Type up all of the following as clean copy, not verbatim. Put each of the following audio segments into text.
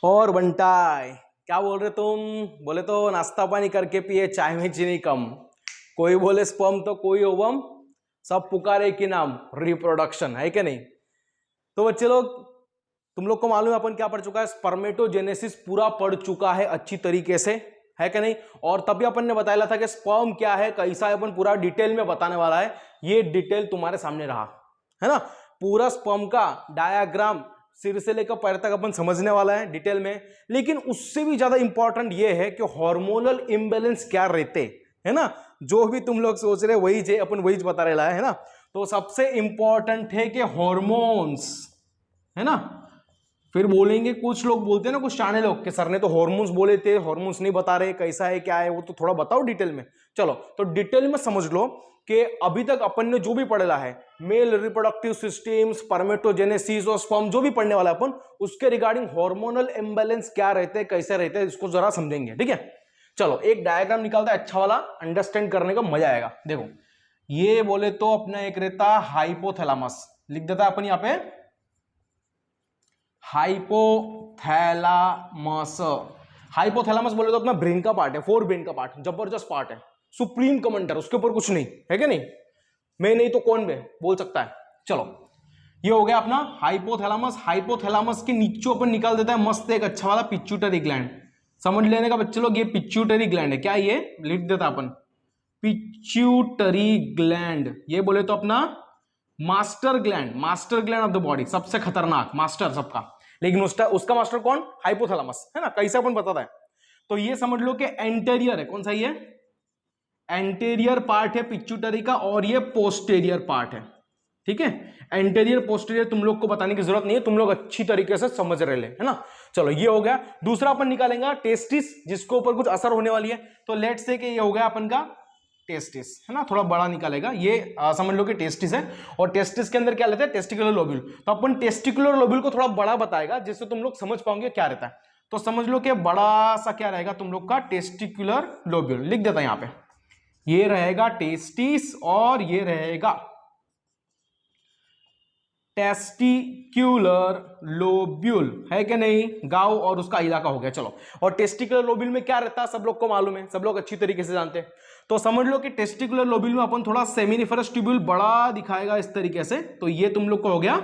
और बंटाई क्या बोल रहे तुम? बोले तो नाश्ता पानी करके पिए, चाय में चीनी कम। कोई बोले स्पर्म तो कोई ओवम, सब पुकारे की नाम रिप्रोडक्शन, है कि नहीं? तो बच्चे लोग, तुम लोग को मालूम है अपन क्या पढ़ चुका है? स्पर्मेटोजेनेसिस पूरा पढ़ चुका है अच्छी तरीके से, है कि नहीं? और तभी अपन ने बताया था कि स्पर्म क्या है, कैसा है, अपन पूरा डिटेल में बताने वाला है। ये डिटेल तुम्हारे सामने रहा है ना। पूरा स्पर्म का डायग्राम सिर से लेकर पैर तक अपन समझने वाला है डिटेल में। लेकिन उससे भी ज्यादा इंपॉर्टेंट ये है कि हार्मोनल इम्बैलेंस क्या रहते, है ना। जो भी तुम लोग सोच रहे वही जे अपन वही बता रहे है ना। तो सबसे इंपॉर्टेंट है कि हॉर्मोन्स, है ना। फिर बोलेंगे, कुछ लोग बोलते हैं ना, कुछ शाणे लोग, कि सर ने तो हॉर्मोन्स बोले थे, हॉर्मोन्स नहीं बता रहे, कैसा है क्या है वो तो थोड़ा बताओ डिटेल में। चलो तो डिटेल में समझ लो कि अभी तक अपन ने जो भी पढ़ेला है, मेल रिप्रोडक्टिव सिस्टम, स्पर्मेटोजेनेसिस और स्पर्म, जो भी पढ़ने वाला है अपन, उसके रिगार्डिंग हार्मोनल इंबैलेंस क्या रहते हैं, कैसे रहते हैं, इसको जरा समझेंगे, ठीक है। चलो एक डायग्राम निकालता है अच्छा वाला, अंडरस्टैंड करने का मजा आएगा। देखो ये बोले तो अपना एक रहता हाइपोथैलेमस, लिख देता है अपन यहां पे हाइपोथैलेमस। हाइपोथैलेमस बोले तो अपना ब्रेन का पार्ट है, फोर ब्रेन का पार्ट, जबरदस्त पार्ट है, सुप्रीम कमांडर, उसके ऊपर कुछ नहीं है, क्या नहीं? मैं नहीं तो कौन में बोल सकता है। चलो ये हो गया अपना हाइपोथैलेमस। हाइपोथैलेमस के नीचे अपन निकाल देता है मस्त एक अच्छा वाला पिट्यूटरी ग्लैंड। समझ लेने का बच्चे लोग, ये पिट्यूटरी ग्लैंड है, क्या ये लिख देता अपन पिट्यूटरी ग्लैंड। ये बोले तो अपना master gland, master gland of the body, सबसे खतरनाक मास्टर सबका। लेकिन उसका मास्टर कौन? हाइपोथैलेमस, है ना। कैसे अपन बताता है? तो ये समझ लो कि एंटेरियर है, कौन सा? ये एंटेरियर पार्ट है पिट्यूटरी का, और ये पोस्टेरियर पार्ट है, ठीक है। एंटेरियर पोस्टेरियर तुम लोग को बताने की जरूरत नहीं है, तुम लोग अच्छी तरीके से समझ रहे है ना। चलो ये हो गया। दूसरा अपन निकालेंगे टेस्टिस, जिसके ऊपर कुछ असर होने वाली है। तो लेट्स से कि ये हो गया अपन का टेस्टिस, है ना, थोड़ा बड़ा निकालेगा ये, समझ लो कि टेस्टिस है। और टेस्टिस के अंदर क्या लेते हैं? Testicular lobule. तो अपन टेस्टिकुलर लोब्यूल को थोड़ा बड़ा बताएगा, जिससे तुम लोग समझ पाओगे क्या रहता है। तो समझ लो कि बड़ा सा क्या रहेगा तुम लोग का? Testicular lobule. लिख देता है यहां पे, ये रहेगा टेस्टिस और ये रहेगा टेस्टिक्यूलर लोब्यूल, है कि नहीं? गांव और उसका इलाका हो गया। चलो, और टेस्टिकुलर लोब्यूल में क्या रहता है सब लोग को मालूम है, सब लोग अच्छी तरीके से जानते हैं। तो समझ लो कि टेस्टिकुलर लोब्यूल में अपन थोड़ा सेमिनिफरस ट्यूब्यूल बड़ा दिखाएगा इस तरीके से। तो ये तुम लोग को हो गया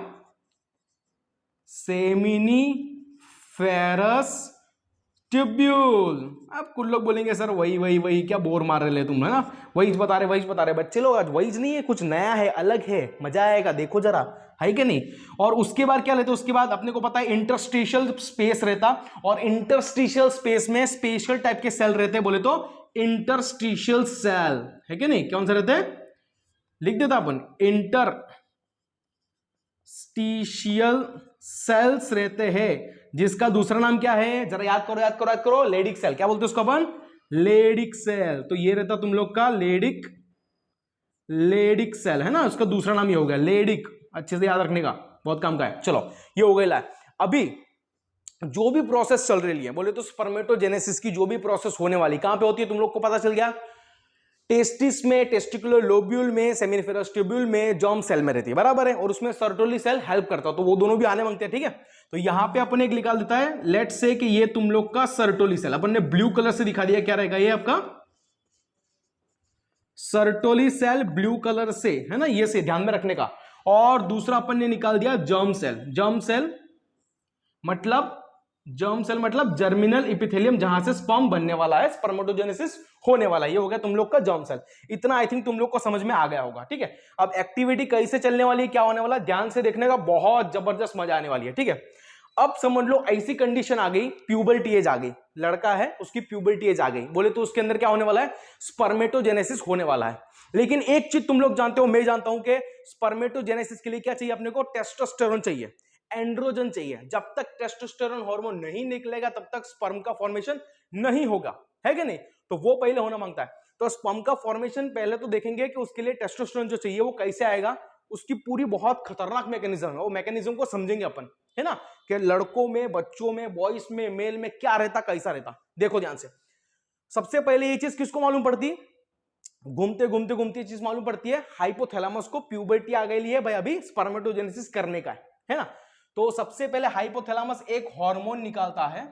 सेमिनिफेरस ट्यूब्यूल। अब कुछ लोग बोलेंगे सर वही वही वही, क्या बोर मार रहे तुम, है ना, वही बता रहे बच्चे लोग। आज वही नहीं है, कुछ नया है, अलग है, मजा आएगा, देखो जरा, है कि नहीं। और उसके बाद क्या लेते? उसके बाद अपने को पता है इंटरस्टिशियल स्पेस रहता, और इंटरस्टिशियल स्पेस में स्पेशल टाइप के सेल रहते, बोले तो इंटरस्टिशियल सेल, है कि नहीं? कौन से रहते हैं? लिख देता अपन, इंटरस्टिशियल सेल्स रहते हैं, जिसका दूसरा नाम क्या है? जरा याद करो याद करो याद करो, लेडिक सेल। क्या बोलते हैं उसको अपन? Leydig cell. तो ये रहता तुम लोग का लेडिक सेल, है ना। उसका दूसरा नाम ये हो गया लेडिक, अच्छे से याद रखने का, बहुत काम का है। चलो ये हो गया। अभी जो भी प्रोसेस चल रही है, बोले तो स्पर्मेटोजेनेसिस की जो भी प्रोसेस होने वाली, कहां पे होती है तुम लोग को पता चल गया? टेस्टिस में, टेस्टिकुलर लोब्यूल में, सेमिनिफेरस ट्यूब्यूल में, जर्म सेल में रहती है, बराबर है। और उसमें सर्टोली सेल हेल्प करता है, तो वो दोनों भी आने मांगते हैं, ठीक है। तो यहां पे अपन एक निकाल देता है, लेट्स से कि ये तुम लोग का सर्टोली सेल, अपन ने ब्लू कलर से दिखा दिया, क्या रहेगा ये आपका? सर्टोली सेल, ब्लू कलर से, है ना, ये से ध्यान में रखने का। और दूसरा अपन ने निकाल दिया जर्म सेल। जर्म सेल मतलब जर्मिनल इपिथेलियम, जहां से स्पर्म बनने वाला है, स्पर्मेटोजेनेसिस होने वाला है। ये हो गया तुम लोग का जर्म सेल। इतना आई थिंक तुम लोग को समझ में आ गया होगा, ठीक है। अब एक्टिविटी कैसे चलने वाली है, क्या होने वाला, ध्यान से देखने का, बहुत जबरदस्त मजा आने वाली है, ठीक है। अब समझ लो ऐसी कंडीशन आ गई, प्यूबर्टी एज आ गई, लड़का है उसकी प्यूबर्टी एज आ गई, बोले तो उसके अंदर क्या होने वाला है? स्पर्मेटोजेनेसिस होने वाला है। लेकिन एक चीज तुम लोग जानते हो, मैं जानता हूं कि स्पर्मेटोजेनेसिस के लिए क्या चाहिए अपने को? टेस्टोस्टेरोन चाहिए, एंड्रोजन चाहिए। जब तक टेस्टोस्टेरोन हार्मोन नहीं निकलेगा तब तक स्पर्म का फॉर्मेशन नहीं होगा, है कि नहीं? तो वो पहले होना मांगता है। तो स्पर्म का फॉर्मेशन पहले तो देखेंगे कि उसके लिए टेस्टोस्टेरोन जो चाहिए वो कैसे आएगा, उसकी पूरी बहुत खतरनाक मैकेनिज्म है, वो मैकेनिज्म को समझेंगे अपन, है ना, कि लड़कों में, बच्चों में, बॉयज में, मेल में क्या रहता, कैसा रहता। देखो ध्यान से, सबसे पहले ये चीज किसको मालूम पड़ती? घूमते घूमते घूमते चीज मालूम पड़ती है हाइपोथैलेमस को, प्यूबर्टी आ गई है भाई, अभी स्पर्मेटोजेनेसिस करने का है ना। तो सबसे पहले हाइपोथैलेमस एक हार्मोन निकालता है,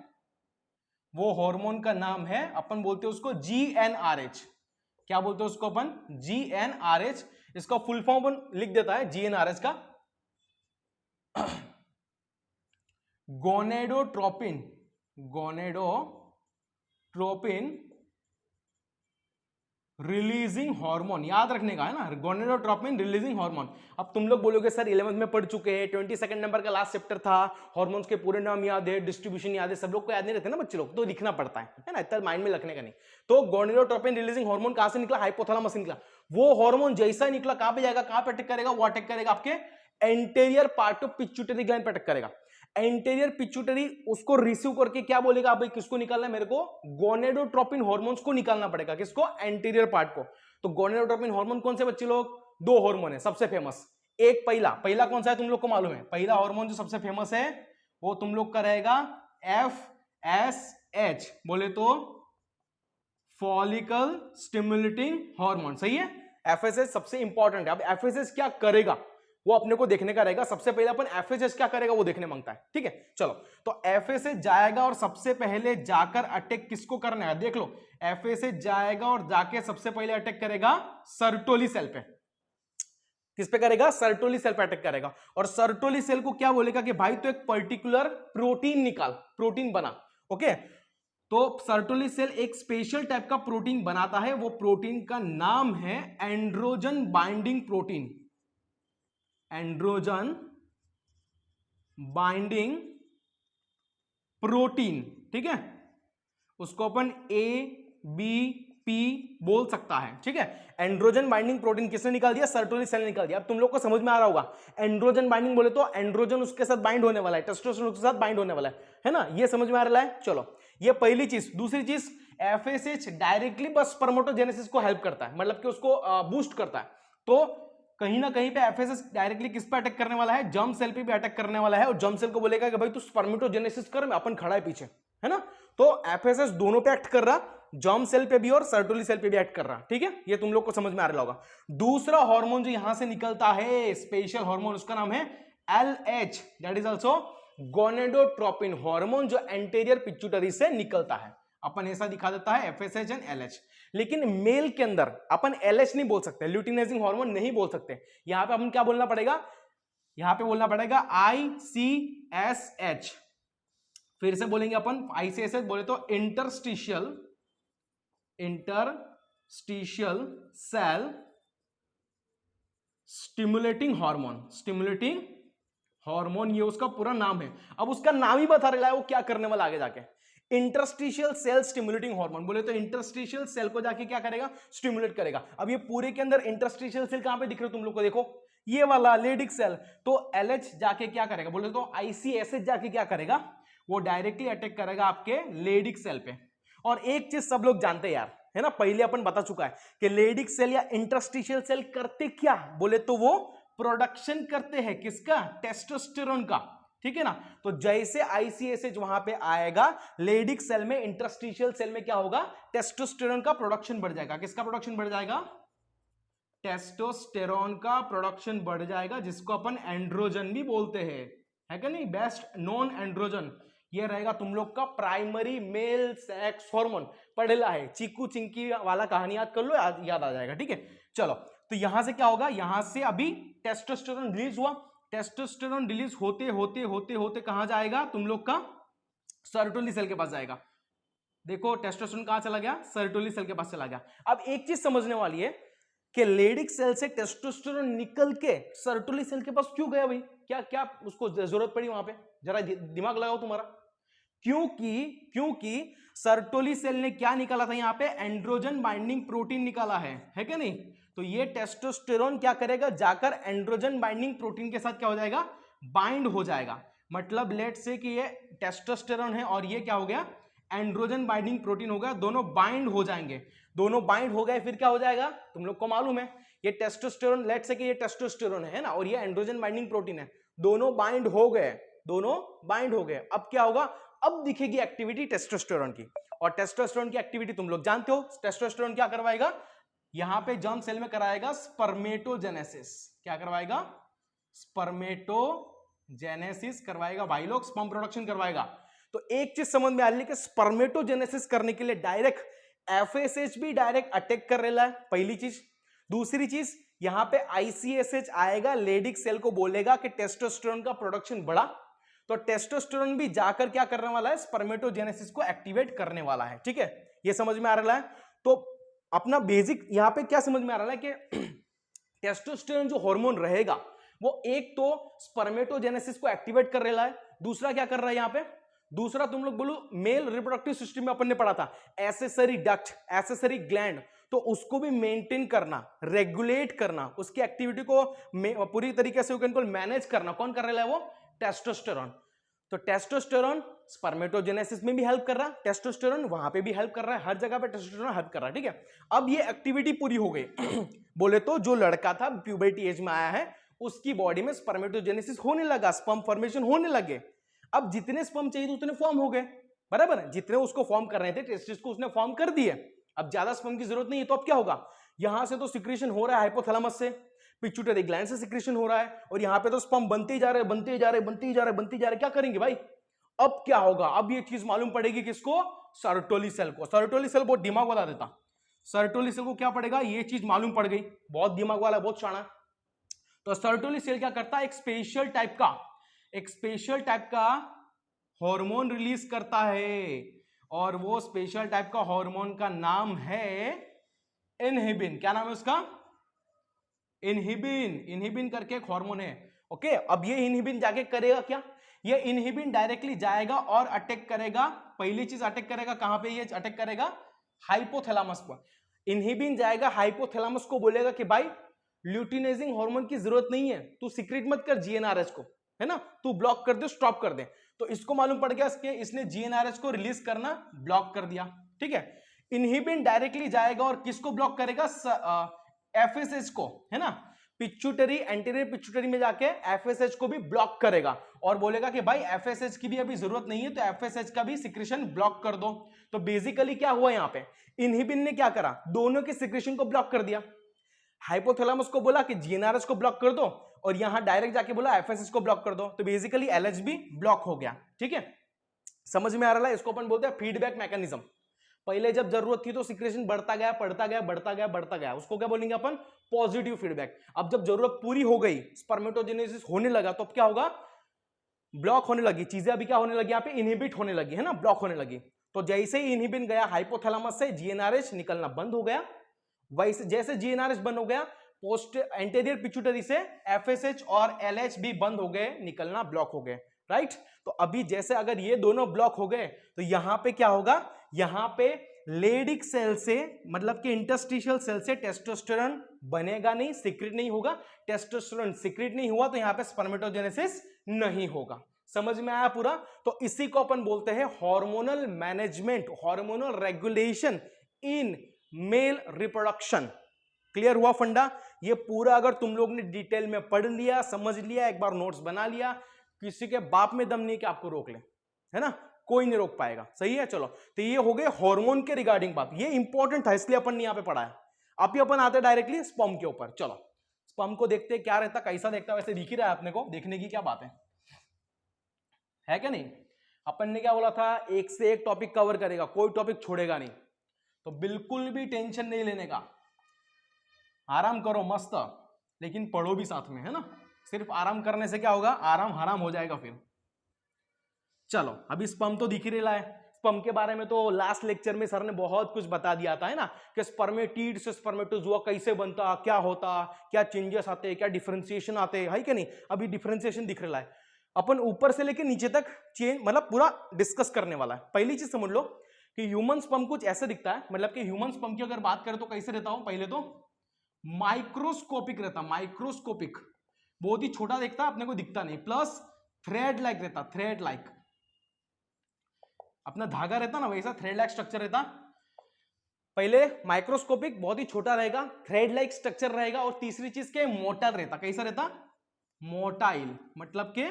वो हार्मोन का नाम है, अपन बोलते हैं उसको GnRH। क्या बोलते हैं उसको अपन? GnRH। इसका फुल फॉर्म अपन लिख देता है GnRH का, गोनेडोट्रोपिन, गोनेडोट्रोपिन रिलीजिंग हार्मोन, याद रखने का है ना, गोनेडोट्रोपिन रिलीजिंग हार्मोन। अब तुम लोग बोलोगे सर 11th में पढ़ चुके हैं, 22nd नंबर का लास्ट चैप्टर था, हार्मोन्स के पूरे नाम याद है, डिस्ट्रीब्यूशन याद है, सब लोग को याद नहीं रहते ना बच्चे लोग, तो लिखना पड़ता है ना, इतना माइंड में रखने का नहीं। तो गोनेडोट्रोपिन रिलीजिंग हार्मोन कहां से निकला? हाइपोथैलेमस से निकला। वो हार्मोन जैसा निकला कहां पे जाएगा, कहां पे अटैक करेगा? वो अटैक करेगा आपके anterior part of pituitary gland पे अटैक करेगा। एंटीरियर पिट्यूटरी उसको रिसीव करके क्या बोलेगा, भाई किसको निकालना है मेरे को? गोनेडोट्रोपिन हार्मोन्स को निकालना पड़ेगा। किसको? एंटीरियर पार्ट को। तो गोनेडोट्रोपिन हार्मोन कौन से बच्चे लोग? दो हार्मोन है सबसे फेमस। एक पहला कौन सा है तुम लोग को मालूम है? पहला हार्मोन जो सबसे फेमस है वो तुम लोग का रहेगा FSH, बोले तो फॉलिकल स्टिमुलेटिंग हार्मोन। सही है, FSH सबसे इंपॉर्टेंट है। अब FSH क्या करेगा वो अपने को देखने का रहेगा। सबसे पहले अपन FSH क्या करेगा वो देखने मांगता है, ठीक है। चलो, तो FSH जाएगा और सबसे पहले जाकर अटैक किसको करना है? देख लो, FSH जाएगा और जाके सबसे पहले अटैक करेगा सर्टोली सेल पे। किस पे करेगा? सर्टोली सेल पे अटैक करेगा। और सर्टोली सेल को क्या बोलेगा कि भाई तो एक पर्टिकुलर प्रोटीन निकाल, प्रोटीन बना। ओके, तो सर्टोली सेल एक स्पेशल टाइप का प्रोटीन बनाता है, वो प्रोटीन का नाम है androgen binding protein. Androgen binding protein, ठीक है। उसको अपन ABP बोल सकता है, ठीक है। एंड्रोजन बाइंडिंग प्रोटीन किसने निकाल दिया? सर्टोली सेल ने निकाल दिया। अब तुम लोग को समझ में आ रहा होगा, एंड्रोजन बाइंडिंग बोले तो एंड्रोजन उसके साथ बाइंड होने वाला है, टेस्टोस्टेरोन उसके साथ बाइंड होने वाला है ना, ये समझ में आ रहा है। चलो, ये पहली चीज। दूसरी चीज, FSH डायरेक्टली बस स्पर्मेटोजेनेसिस को हेल्प करता है, मतलब कि उसको बूस्ट करता है। तो कहीं ना कहीं पे FSH डायरेक्टली किस पे अटैक करने वाला है? जर्म सेल पे भी अटैक करने वाला है, और जर्म सेल को बोलेगा कि भाई तू स्पर्मेटोजेनेसिस कर, मैं अपन खड़ा है पीछे, है ना। तो FSH दोनों पे एक्ट कर रहा, जर्म सेल पे भी और सर्टोली सेल पे भी एक्ट कर रहा, ठीक है। ये तुम लोग को समझ में आ रहा होगा। दूसरा हार्मोन जो यहां से निकलता है, स्पेशल हार्मोन, उसका नाम है LH, that is also gonadotropin hormone, जो एंटीरियर पिट्यूटरी से निकलता है। अपन ऐसा दिखा देता है FSH एंड LH। लेकिन मेल के अंदर अपन LH नहीं बोल सकते, ल्यूटिनाइजिंग हार्मोन नहीं बोल सकते। यहां पे अपन क्या बोलना पड़ेगा? यहां पे बोलना पड़ेगा ICSH। फिर से बोलेंगे अपन ICSH, बोले तो interstitial cell stimulating hormone, stimulating hormone, ये उसका पूरा नाम है। अब उसका नाम ही बता रहा है वो क्या करने वाला आगे जाके। इंटरस्टिशियल सेल स्टिमुलेटिंग हार्मोन, बोले तो इंटरस्टिशियल सेल को जाके क्या करेगा? स्टिमुलेट करेगा। अब ये पूरे के अंदर इंटरस्टिशियल सेल कहां पे दिख रहे हो तुम लोग को? देखो ये वाला लेडिक सेल। तो LH जाके क्या करेगा? बोले तो ICSH जाके क्या करेगा? वो डायरेक्टली अटैक करेगा आपके लेडिक सेल पे। और एक चीज सब लोग जानते हैं यार, है ना, पहले अपन बता चुका है कि लेडिक सेल या इंटरस्टिशियल सेल करते क्या? बोले तो वो प्रोडक्शन करते हैं किसका? टेस्टोस्टेरोन का, ठीक है ना। तो जैसे ICSH वहां पे आएगा, लेडिक सेल में, इंटरस्टिशियल सेल में क्या होगा? टेस्टोस्टेरोन का प्रोडक्शन बढ़ जाएगा। किसका प्रोडक्शन बढ़ जाएगा? टेस्टोस्टेरोन का प्रोडक्शन बढ़ जाएगा, जिसको अपन एंड्रोजन भी बोलते हैं, है क्या नहीं? Best non androgen. ये रहेगा तुम लोग का प्राइमरी मेल सेक्स हार्मोन। पढ़ेला है, चीकू चिंकी वाला कहानी याद कर लो, याद आ जाएगा, ठीक है। चलो, तो यहां से क्या होगा? यहां से अभी टेस्टोस्टेरोन रिलीज हुआ, टेस्टोस्टेरोन रिलीज होते होते होते होते कहां जाएगा तुम लोग का? सर्टोली सेल के पास जाएगा। देखो टेस्टोस्टेरोन कहां चला गया? सर्टोली सेल के पास चला गया। अब एक चीज समझने वाली है कि लेडिक सेल से टेस्टोस्टेरोन निकल के सर्टोली सेल के पास क्यों गया भाई? क्या क्या उसको जरूरत पड़ी वहां पे? जरा दिमाग लगाओ तुम्हारा। क्योंकि सर्टोली सेल ने क्या निकाला था यहां पे? एंड्रोजन बाइंडिंग प्रोटीन निकाला है क्या नहीं? तो ये टेस्टोस्टेरोन क्या करेगा? जाकर एंड्रोजन बाइंडिंग प्रोटीन के साथ क्या हो जाएगा? बाइंड हो जाएगा। मतलब लेट से कि ये टेस्टोस्टेरोन है और ये क्या हो गया? एंड्रोजन बाइंडिंग प्रोटीन हो गया। दोनों बाइंड हो जाएंगे। दोनों बाइंड हो गए फिर क्या हो जाएगा? तुम लोग को मालूम है, ये टेस्टोस्टेरोन, लेट से कि ये टेस्टोस्टेरोन है ना, और ये एंड्रोजन बाइंडिंग प्रोटीन है। दोनों बाइंड हो गए, दोनों बाइंड हो गए। अब क्या होगा? अब दिखेगी एक्टिविटी टेस्टोस्टेरोन की। और टेस्टोस्टेरोन की एक्टिविटी तुम लोग जानते हो, टेस्टोस्टेरोन क्या करवाएगा? यहां पे जर्म सेल में कराएगा स्पर्मेटोजेनेसिस। क्या करवाएगा? स्पर्मेटोजेनेसिस। जेनेसिस करवाएगा भाई लोग, स्पर्म प्रोडक्शन करवाएगा। तो एक चीज समझ में आ रही है कि स्पर्मेटोजेनेसिस करने के लिए डायरेक्ट एफएसएच भी डायरेक्ट अटैक कर रहा है, पहली चीज। दूसरी चीज यहां पे आईसीएसएच आएगा, लेडिक सेल को बोलेगा कि टेस्टोस्टेरोन का प्रोडक्शन बढ़ा, तो टेस्टोस्टेरोन भी जाकर क्या करने वाला है, स्पर्मेटोजेनेसिस को एक्टिवेट करने वाला है। ठीक है, ये समझ में आ रहा है। तो अपना बेसिक यहां पे क्या समझ में आ रहा है कि टेस्टोस्टेरोन जो हार्मोन रहेगा वो एक तो स्पर्मेटोजेनेसिस को एक्टिवेट कर रहा है, दूसरा क्या कर रहा है यहां पे, दूसरा तुम लोग बोलो मेल रिप्रोडक्टिव सिस्टम में अपन ने पढ़ा था एसेसरी डक्ट, एसेसरी ग्लैंड, तो उसको भी मेंटेन करना, रेगुलेट करना, उसकी एक्टिविटी को पूरी तरीके से मैनेज करना कौन कर रहा है, वो टेस्टोस्टेरोन। तो टेस्टोस्टेरोन स्पर्मेटोजेनेसिस में भी हेल्प कर रहा है, टेस्टोस्टेरोन वहां पे भी हेल्प कर रहा है, हर जगह पे टेस्टोस्टेरोन हेल्प कर रहा है। ठीक है, अब ये एक्टिविटी पूरी हो गई बोले तो जो लड़का था प्यूबर्टी एज में आया है उसकी बॉडी में स्पर्मेटोजेनेसिस होने लगा, स्पर्म फॉर्मेशन होने लगे। अब जितने स्पर्म चाहिए थे उतने फॉर्म हो गए, बराबर है, जितने उसको फॉर्म कर रहे थे टेस्टिस को उसने फॉर्म कर दिए, अब ज्यादा स्पर्म की जरूरत नहीं है। तो अब क्या होगा, यहां से तो सिक्रीशन हो रहा है हाइपोथैलेमस से, पिट्यूटरी ग्लैंड से सिक्रीशन हो रहा है, और यहां पे तो स्पर्म बनते ही जा रहे, बनते ही जा रहे, बनते ही जा रहे, बनते ही जा रहे। क्या करेंगे भाई, अब क्या होगा, अब ये चीज मालूम पड़ेगी किसको, सर्टोली सेल को। सर्टोली सेल बहुत दिमाग वाला देता, सर्टोली सेल को क्या पड़ेगा, ये चीज मालूम पड़ गई, बहुत दिमाग वाला, बहुत शाना। तो सर्टोली सेल क्या करता है, एक स्पेशल टाइप का हार्मोन रिलीज करता है, और वो स्पेशल टाइप का हार्मोन का नाम है इनहिबिन। क्या नाम है उसका, इनहिबिन करके एक हार्मोन है। ओके, अब ये इनहिबिन जाके करेगा क्या, ये इनहिबिन डायरेक्टली जाएगा और अटैक करेगा, पहली चीज अटैक करेगा कहां पे, ये अटैक करेगा हाइपोथैलेमस पर। इनहिबिन जाएगा हाइपोथैलेमस को, बोलेगा कि भाई ल्यूटिनाइजिंग हार्मोन की जरूरत नहीं है, तू सीक्रेट मत कर जीएनआरएच को, है ना, तू ब्लॉक कर दे, स्टॉप कर दे। तो इसको मालूम पड़ गया इसने जीएनआरएच को रिलीज करना ब्लॉक कर दिया। ठीक है, इनहिबिन डायरेक्टली जाएगा और किसको ब्लॉक करेगा, एफएसएच को, है ना, पिट्यूटरी, एंटीरियर पिट्यूटरी में जाके एफएसएच को भी ब्लॉक करेगा और बोलेगा कि भाई एफएसएच की भी अभी जरूरत नहीं है, तो एफएसएच का भी सिक्रेशन ब्लॉक कर दो। तो बेसिकली क्या हुआ यहां पे, इनहिबिन ने क्या करा, दोनों के सिक्रेशन को ब्लॉक कर दिया, हाइपोथैलेमस को बोला कि जीएनआरएच को ब्लॉक कर दो, और यहां डायरेक्ट जाके बोला एफएसएच को ब्लॉक कर दो, तो बेसिकली एलएच भी ब्लॉक हो गया। ठीक है, समझ में आ रहा है, इसको अपन बोलते हैं फीडबैक मैकेनिज्म। पहले जब जरूरत थी तो सिक्रेशन बढ़ता गया, बढ़ता गया, बढ़ता गया, बढ़ता गया, उसको क्या बोलेंगे अपन, पॉजिटिव फीडबैक। अब जब जरूरत पूरी हो गई, स्पर्मेटोजेनेसिस होने लगा, तो अब क्या होगा, ब्लॉक होने लगी चीजें, अभी क्या होने लगी, यहाँ पे इनहिबिट होने लगी, है ना, ब्लॉक होने लगी। तो जैसे ही इनहिबिन गया हाइपोथैलेमस से, जीएनआरएच निकलना बंद हो गया, वैसे जैसे जीएनआरएच बंद हो गया, पोस्ट एंटीरियर पिट्यूटरी से एफएसएच और एलएच भी बंद हो गए, निकलना ब्लॉक हो गए, राइट। तो अभी जैसे अगर ये दोनों ब्लॉक हो गए, तो यहां पे क्या होगा, यहां पे लेडिक सेल से, मतलब कि इंटरस्टिशियल सेल से टेस्टोस्टेरोन बनेगा नहीं, सीक्रेट नहीं होगा, टेस्टोस्टेरोन सीक्रेट नहीं हुआ, तो यहां पे स्पर्मेटोजेनेसिस नहीं होगा। समझ में आया पूरा। तो इसी को अपन बोलते हैं hormonal management, hormonal regulation in male reproduction. Clear हुआ फंडा, ये पूरा अगर तुम लोग ने डिटेल में पढ़ लिया, समझ लिया, एक बार नोट्स बना लिया, किसी के बाप में दम नहीं कि आपको रोक ले, है ना, कोई नहीं रोक पाएगा। सही है, चलो, तो ये हो गए हार्मोन के रिगार्डिंग बात, ये इंपॉर्टेंट था इसलिए अपन ने यहां पे पढ़ा है। अभी अपन आते डायरेक्टली स्पर्म के ऊपर। चलो स्पर्म को देखते क्या रहता, कैसा देखता, वैसे दिख ही रहा है अपने को, देखने की क्या बात है क्या नहीं। अपन ने क्या बोला था, एक से एक टॉपिक कवर करेगा, कोई टॉपिक छोड़ेगा नहीं, तो बिल्कुल भी टेंशन नहीं लेने का, आराम करो मस्त, लेकिन पढ़ो भी साथ में, है ना। सिर्फ आराम करने से क्या होगा, आराम हराम हो जाएगा फिर। चलो अभी स्पर्म तो दिख ही रहा है, स्पर्म के बारे में तो लास्ट लेक्चर में सर ने बहुत कुछ बता दिया था, है ना, कि स्पर्मेटिड से स्पर्मेटोजुआ कैसे बनता, क्या होता, क्या चेंजेस आते, क्या डिफरेंशिएशन आते, है कि नहीं। अभी डिफरेंशिएशन दिख रहा है, अपन ऊपर से लेके नीचे तक चेंज मतलब पूरा डिस्कस करने वाला है। पहली चीज समझ लो कि ह्यूमन स्पर्म कुछ ऐसे दिखता है, मतलब कि ह्यूमन स्पर्म की अगर बात करें तो कैसे रहता हूं, पहले तो माइक्रोस्कोपिक रहता, माइक्रोस्कोपिक, बहुत ही छोटा दिखता, अपने को दिखता नहीं, प्लस थ्रेड लाइक रहता, थ्रेड लाइक, अपना धागा रहता ना वैसा थ्रेड लाइक स्ट्रक्चर रहता। पहले माइक्रोस्कोपिक बहुत ही छोटा रहेगा, थ्रेड लाइक स्ट्रक्चर रहेगा, और तीसरी चीज के मोटाइल रहता, कैसा रहता, मोटाइल, मतलब के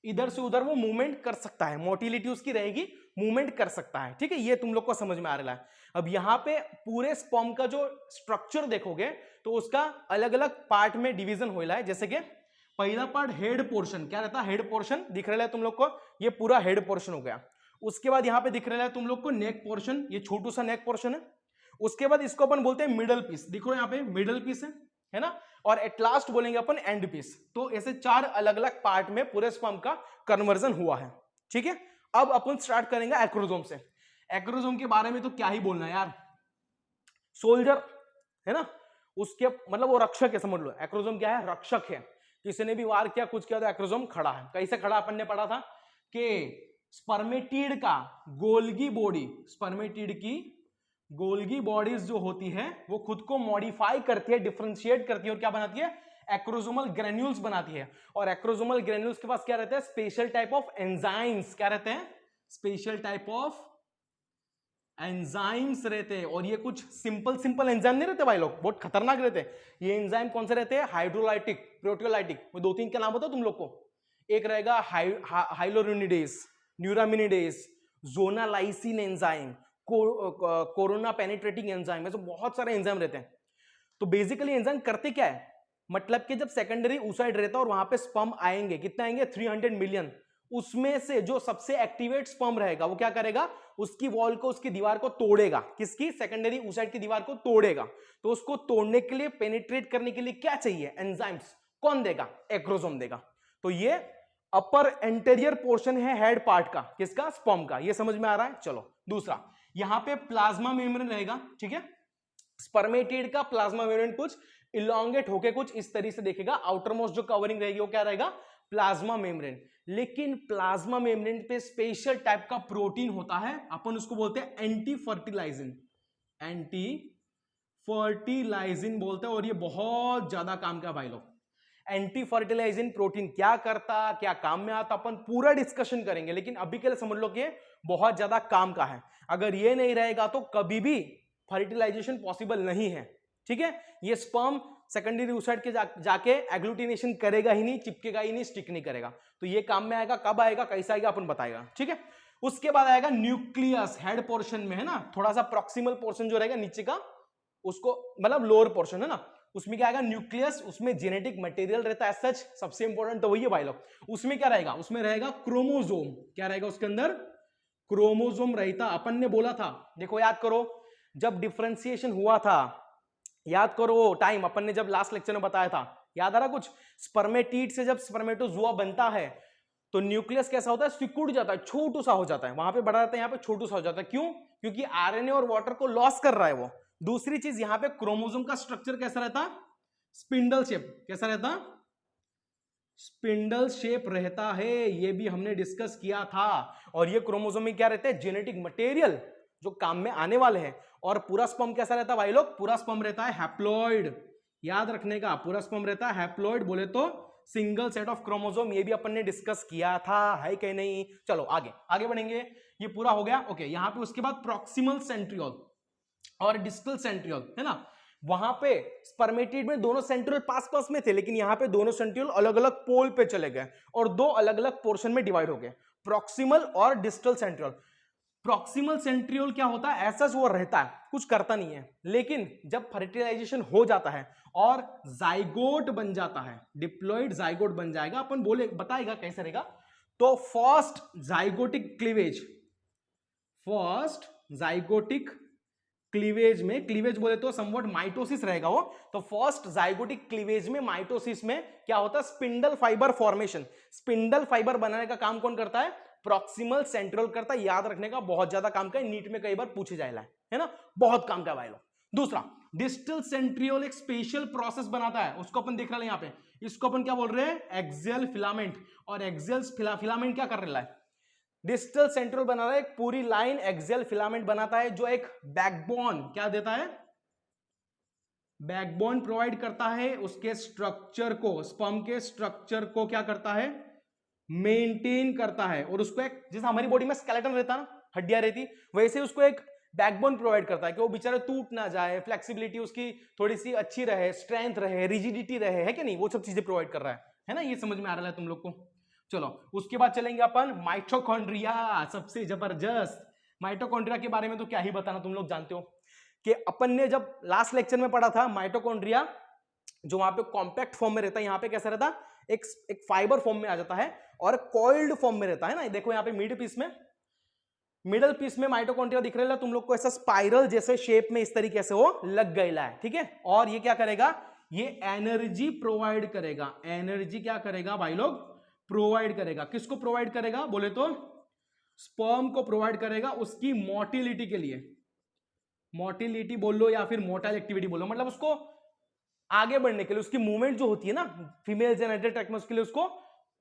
इधर से उधर वो मूवमेंट कर सकता है, मोटिलिटी उसकी रहेगी, मूवमेंट कर सकता है। ठीक है, ये तुम लोग को समझ में आ रहा है। अब यहाँ पे पूरे स्पर्म का जो स्ट्रक्चर देखोगे तो उसका अलग अलग पार्ट में डिवीजन हो रहा है, जैसे कि पहला पार्ट हेड पोर्शन क्या रहता है, हेड पोर्शन दिख रहा है तुम लोग को, ये पूरा हेड पोर्शन हो गया। उसके बाद यहाँ पे दिख रहा है तुम लोग को नेक पोर्शन, ये छोटू सा नेक पोर्शन है। उसके बाद इसको अपन बोलते हैं मिडल पीस, देखो यहाँ पे मिडल पीस है ना, और एट लास्ट बोलेंगे अपन एंड पीस। तो ऐसे 4 अलग अलग पार्ट में पूरे स्पर्म का कन्वर्जन हुआ है, ठीक है। अब अपन स्टार्ट करेंगे एक्रोसोम से। एक्रोसोम के बारे में तो क्या ही बोलना यार, सोल्जर है ना, उसके मतलब वो रक्षक है, समझ लो एक्रोसोम क्या है, रक्षक है। किसी ने भी वार किया कुछ किया तो एक्रोसोम खड़ा है। कैसे खड़ा, अपन ने पढ़ा था कि स्पर्मेटिड का गोल्गी बॉडी, स्पर्मेटिड की गोल्गी बॉडीज जो होती है वो खुद को मॉडिफाई करती है, डिफरेंशिएट करती है और क्या बनाती है, एक्रोसोमल ग्रेन्यूल्स बनाती है। और एक्रोसोमल ग्रेन्यूल्स के पास क्या रहता है, स्पेशल टाइप ऑफ एंजाइम्स, क्या रहते हैं, स्पेशल टाइप ऑफ एंजाइम्स रहते हैं। और ये कुछ सिंपल एंजाइम नहीं रहते भाई लोग, बहुत खतरनाक रहते हैं। ये एंजाइम कौन से रहते हैं, हाइड्रोलाइटिक, प्रोटियोलाइटिक। वो 2-3 का नाम बताओ तुम लोग को, एक रहेगा हाइलोरिनिडेज, न्यूरामिनिडेज, जोनालाइसिन एंजाइम, कोरोना पेनिट्रेटिंग एंजाइम, ऐसे बहुत सारे एंजाइम रहते हैं। तो बेसिकली एंजाइम करते क्या है, मतलब कि जब सेकेंडरी oocyte रहता है और वहां पे स्पर्म आएंगे, कितना आएंगे, 300 मिलियन, उसमें से जो सबसे एक्टिवेट स्पर्म रहेगा वो क्या करेगा, उसकी वॉल को, उसकी दीवार को तोड़ेगा, किसकी, सेकेंडरी oocyte की दीवार को तोड़ेगा। तो उसको तोड़ने के लिए, पेनिट्रेट करने के लिए क्या चाहिए, एंजाइम्स। कौन देगा, एक्रोसोम देगा। तो ये अपर एंटेरियर पोर्शन है हेड पार्ट का, किसका, स्पर्म का। ये समझ में आ रहा है। चलो दूसरा, यहां पे प्लाज्मा मेम्ब्रेन रहेगा, ठीक है। स्पर्मेटिड का प्लाज्मा मेम्ब्रेन कुछ इलोंगेट होके कुछ इस तरीके से देखेगा, आउटर मोस्ट जो कवरिंग रहेगी वो क्या रहेगा, प्लाज्मा मेम्ब्रेन। लेकिन प्लाज्मा मेम्ब्रेन पे स्पेशल टाइप का प्रोटीन होता है, अपन उसको बोलते हैं एंटी फर्टिलाइजिन, एंटी फर्टिलाइजिन बोलते हैं। और ये बहुत ज्यादा काम का भाई लोग, एंटी फर्टिलाइजिन प्रोटीन क्या करता, क्या काम में आता, अपन पूरा डिस्कशन करेंगे। लेकिन अभी के लिए समझ लो कि बहुत ज्यादा काम का है। अगर ये नहीं रहेगा तो कभी भी फर्टिलाइजेशन पॉसिबल नहीं है, ठीक है। ये स्पर्म सेकेंडरी oocyte के जाके एग्लूटिनेशन करेगा ही नहीं, चिपकेगा ही नहीं, स्टिक नहीं करेगा। तो ये काम में आएगा, कब आएगा, कैसा आएगा, अपन बताएगा, ठीक है। उसके बाद आएगा न्यूक्लियस, हेड पोर्शन में है ना, थोड़ा सा प्रॉक्सिमल पोर्शन जो रहेगा नीचे का, उसको मतलब लोअर पोर्शन है ना, उसमें क्या आएगा, न्यूक्लियस। उसमें जेनेटिक मटेरियल रहता है सच, सबसे इंपॉर्टेंट तो वही है भाई लोग। उसमें क्या रहेगा, उसमें रहेगा क्रोमोसोम, क्या रहेगा उसके अंदर, क्रोमोसोम रहता। अपन ने बोला था, देखो याद करो, जब डिफरेंशिएशन हुआ था, याद करो वो टाइम अपन ने जब लास्ट लेक्चर में बताया था, याद आ रहा कुछ, स्पर्मेटिड से जब स्पर्मेटोजुआ बनता है तो न्यूक्लियस कैसा होता है, सिकुड़ जाता है, छोटू सा हो जाता है, वहां पे बड़ा रहता है, यहाँ पे छोटू सा हो जाता है। क्यों, क्योंकि आरएनए और वाटर को लॉस कर रहा है वो। दूसरी चीज, यहाँ पे क्रोमोसोम का स्ट्रक्चर कैसा रहता, स्पिंडल शेप, कैसा रहता, स्पिंडल शेप रहता है, ये भी हमने डिस्कस किया था। और ये क्रोमोसोम में क्या रहते हैं, जेनेटिक मटेरियल जो काम में आने वाले हैं। और पूरा स्पर्म कैसा रहता है भाई लोग, पूरा स्पर्म रहता है हैप्लॉइड, याद रखने का, पूरा स्पर्म रहता है हैप्लॉइड, बोले तो सिंगल सेट ऑफ क्रोमोसोम। ये भी अपन ने डिस्कस किया था, है कि नहीं। चलो आगे आगे बढ़ेंगे, ये पूरा हो गया, ओके। यहां पे उसके बाद प्रॉक्सिमल सेंट्रियोल और डिस्टल सेंट्रियोल है ना, वहां पे स्पर्मेटिड में दोनों सेंट्रियोल पास पास में थे, लेकिन यहां पे दोनों सेंट्रियोल अलग अलग पोल पे चले गए और 2 अलग अलग पोर्शन में डिवाइड हो गए, प्रॉक्सिमल और डिस्टल सेंट्रियोल। प्रॉक्सिमल सेंट्रियोल क्या होता है, ऐसा वो रहता है, कुछ करता नहीं है। लेकिन जब फर्टिलाइजेशन हो जाता है और जाइगोट बन जाता है, डिप्लॉइड जाइगोट बन जाएगा, अपन बोले बताएगा कैसे रहेगा। तो first zygotic cleavage, first zygotic cleavage में, क्लीवेज बोले तो समवट माइटोसिस रहेगा वो। तो फर्स्ट जाइगोटिक क्लीवेज में, माइटोसिस में क्या होता है, spindle fibre formation. Spindle fibre बनाने का काम कौन करता है, प्रॉक्सिमल सेंट्रियोल करता है। याद रखने का, बहुत ज्यादा काम का है, नीट में कई बार पूछे जाएगा, है ना, बहुत काम का भाई लोग। दूसरा, डिस्टल सेंट्रियोल एक स्पेशल प्रोसेस बनाता है, उसको अपन देख रहे हैं यहाँ पे, इसको अपन क्या बोल रहे हैं, एक्सियल फिलामेंट। और एक्सियल फिलामेंट क्या कर रहा है, डिस्टल सेंट्रियोल बना रहा है, एक पूरी लाइन एक्सियल फिलामेंट बनाता है, जो एक बैकबोन क्या देता है, बैकबोन प्रोवाइड करता है, उसके स्ट्रक्चर को, स्पर्म के स्ट्रक्चर को क्या करता है, मेंटेन करता है। और उसको एक, जैसे हमारी बॉडी में स्केलेटन रहता है ना, हड्डियां रहती, वैसे उसको एक बैकबोन प्रोवाइड करता है कि वो बेचारा टूट ना जाए, फ्लेक्सिबिलिटी उसकी थोड़ी सी अच्छी रहे, स्ट्रेंथ रहे, रिजिडिटी रहे, है कि नहीं, वो सब चीजें प्रोवाइड कर रहा है ना। ये समझ में आ रहा है तुम लोग को। चलो उसके बाद चलेंगे अपन माइटोकॉन्ड्रिया, सबसे जबरदस्त। माइटोकॉन्ड्रिया के बारे में तो क्या ही बताना, तुम लोग जानते हो कि अपन ने जब लास्ट लेक्चर में पढ़ा था, माइटोकॉन्ड्रिया जो वहां पे कॉम्पैक्ट फॉर्म में रहता है, यहां पे कैसा रहता, एक फाइबर फॉर्म में आ जाता है और कॉइल्ड फॉर्म में रहता है ना। देखो यहाँ पे मिडल पीस में माइटोकॉन्ड्रिया दिख रहा है तुम लोग को, ऐसा स्पाइरल जैसे शेप में इस तरीके से वो लग गया है, ठीक है। और ये क्या करेगा, ये एनर्जी प्रोवाइड करेगा। एनर्जी क्या करेगा भाई लोग, प्रोवाइड करेगा। किसको प्रोवाइड करेगा बोले तो स्पर्म को प्रोवाइड करेगा उसकी मोटिलिटी के लिए। मोटिलिटी बोल लो या फिर मोटाइल एक्टिविटी बोलो, मतलब उसको आगे बढ़ने के लिए, उसकी मूवमेंट जो होती है ना फीमेल जेनेटल ट्रैक्ट में, उसके लिए उसको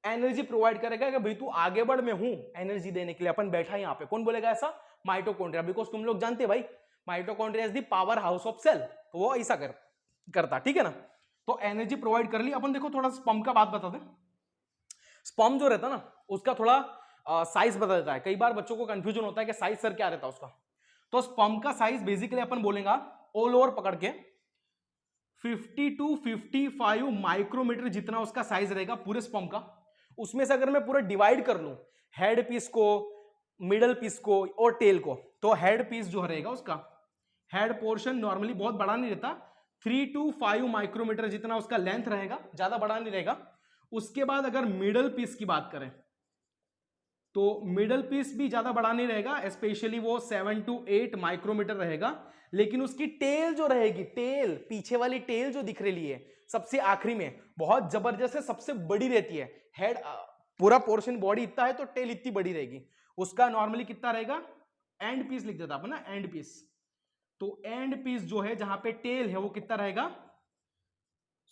एनर्जी प्रोवाइड करेगा कि भाई तू आगे बढ़, मैं हूं एनर्जी देने के लिए। अपन बैठा यहां पे, कौन बोलेगा ऐसा, माइटोकॉन्ड्रिया, बिकॉज तुम लोग जानते भाई mitochondria is the power house of cell, तो वो ऐसा करता, ठीक है ना। तो एनर्जी प्रोवाइड कर ली। अपन देखो थोड़ा स्पर्म का बात बता दें। स्पर्म जो रहता ना उसका थोड़ा साइज बदल देता है। कई बार बच्चों को कंफ्यूजन होता है कि साइज सर क्या रहता है उसका। तो स्पर्म का साइज बेसिकली अपन बोलेगा ऑल ओवर पकड़ के 50 टू 55 माइक्रोमीटर जितना उसका साइज रहेगा पूरे स्पर्म का। उसमें से अगर मैं पूरा डिवाइड कर लूं हेड पीस को, मिडल पीस को और टेल को, तो हेड पीस जो रहेगा उसका हेड पोर्शन नॉर्मली बहुत बड़ा नहीं रहता, 3 टू 5 माइक्रोमीटर जितना उसका लेंथ रहेगा, ज्यादा बड़ा नहीं रहेगा। उसके बाद अगर मिडल पीस की बात करें तो मिडल पीस भी ज्यादा बड़ा नहीं रहेगा, स्पेशली वो 7 टू 8 माइक्रोमीटर रहेगा। लेकिन उसकी टेल जो रहेगी, टेल पीछे वाली टेल जो दिख रही है सबसे आखिरी में, बहुत जबरदस्त है, सबसे बड़ी रहती है। हेड पूरा पोर्शन बॉडी इतना है तो टेल इतनी बड़ी रहेगी। उसका नॉर्मली कितना रहेगा, एंड पीस लिख देता अपन ना, एंड पीस। तो एंड पीस जो है जहां पे टेल है वो कितना रहेगा,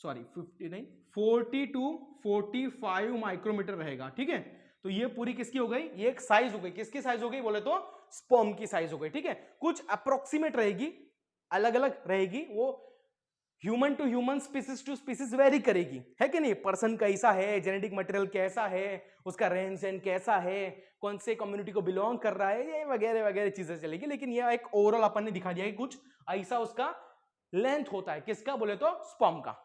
सॉरी 50 नहीं 40 टू 45 माइक्रोमीटर रहेगा, ठीक है। तो ये पूरी किसकी हो गई, ये एक साइज हो गई। किसकी साइज हो गई बोले तो स्पर्म की साइज हो गई, ठीक है। कुछ अप्रोक्सीमेट रहेगी, अलग अलग रहेगी, वो human to human, species to species vary करेगी, है कि नहीं। पर्सन कैसा है, जेनेटिक मटेरियल कैसा है, उसका रहन सहन कैसा है, कौन से कम्युनिटी को बिलोंग कर रहा है, ये वगैरह वगैरह चीजें चलेगी। लेकिन ये एक ओवरऑल अपन ने दिखा दिया कि कुछ ऐसा उसका लेंथ होता है, किसका बोले तो स्पर्म का।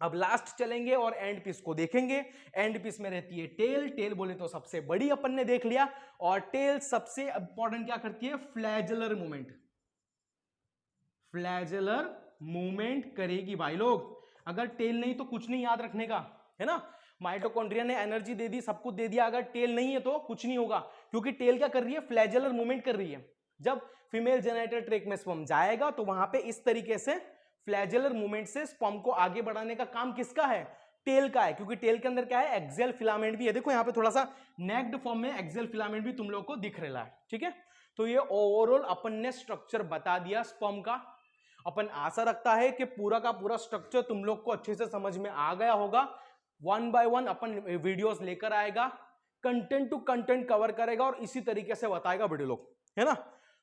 अब लास्ट चलेंगे और एंड पीस को देखेंगे। एंड पीस में रहती है टेल। टेल बोले तो सबसे बड़ी अपन ने देख लिया। और टेल सबसे इंपॉर्टेंट क्या करती है, फ्लैजलर मूवमेंट। फ्लैजलर मूवमेंट करेगी भाई लोग। अगर टेल नहीं तो कुछ नहीं याद रखने का, है ना। माइटोकॉन्ड्रिया ने एनर्जी दे दी, सब कुछ दे दिया, अगर टेल नहीं है तो कुछ नहीं होगा। क्योंकि टेल क्या कर रही है, फ्लैजलर मूवमेंट कर रही है। जब फीमेल जेनेटल ट्रैक्ट में स्पर्म जाएगा तो वहां पे इस तरीके से फ्लैजलर मूवमेंट से स्पर्म को आगे बढ़ाने का काम किसका है, टेल का है। क्योंकि टेल के अंदर क्या है, एक्सियल फिलामेंट भी है। देखो यहाँ पे थोड़ा सा नेक्ड फॉर्म में एक्सियल फिलामेंट भी तुम लोग को दिख रहा है, ठीक है। तो ये ओवरऑल अपन ने स्ट्रक्चर बता दिया स्पर्म का। अपन आशा रखता है कि पूरा का पूरा स्ट्रक्चर तुम लोग को अच्छे से समझ में आ गया होगा। One by one upon videos लेकर आएगा, कंटेंट टू कंटेंट कवर करेगा और इसी तरीके से बताएगा वीडियो लोग, है ना।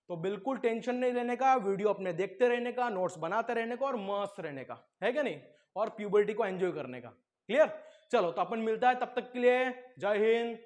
तो बिल्कुल टेंशन नहीं लेने का, वीडियो अपने देखते रहने का, नोट्स बनाते रहने का और मस्त रहने का, है क्या नहीं, और प्यूबर्टी को एंजॉय करने का। क्लियर। चलो तो अपन मिलता है, तब तक के लिए जय हिंद।